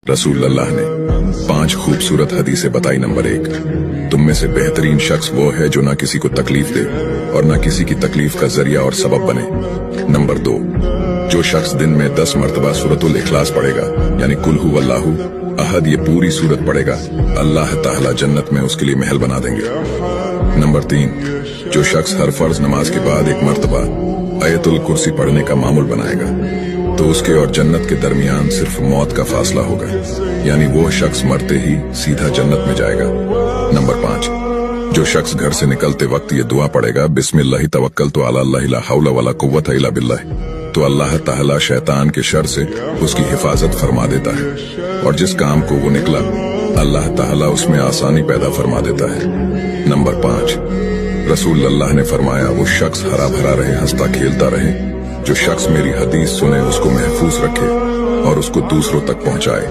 रसूल अल्लाह ने 5 खूबसूरत हदीसें बताई। नंबर 1, तुम में से बेहतरीन शख्स वो है जो ना किसी को तकलीफ दे और ना किसी की तकलीफ का जरिया और सबब बने। नंबर 2, जो शख्स दिन में 10 मरतबा सूरतुल इखलास पढ़ेगा यानी कुल हु अल्लाहु अहद, ये पूरी सूरत पढ़ेगा, अल्लाह ताला जन्नत में उसके लिए महल बना देंगे। नंबर 3, जो शख्स हर फर्ज नमाज के बाद 1 मरतबा आयतुल कुर्सी पढ़ने का मामूल बनाएगा तो उसके और जन्नत के दरमियान सिर्फ मौत का फासला होगा, यानी वो शख्स मरते ही सीधा जन्नत में जाएगा। नंबर 5, जो शख्स घर से निकलते वक्त ये दुआ पढ़ेगा, बिस्मिल्लाहि तवक्कलतु अला अल्लाह ला हौला वला कुव्वता इल्ला बिल्लाह, तो अल्लाह ताला शैतान के शर से उसकी हिफाजत फरमा देता है और जिस काम को वो निकला अल्लाह ताला उसमें आसानी पैदा फरमा देता है। नंबर 5, रसूल अल्लाह ने फरमाया, वो शख्स हरा भरा रहे, हंसता खेलता रहे, जो शख्स मेरी हदीस सुने उसको महफूज रखे और उसको दूसरों तक पहुंचाए।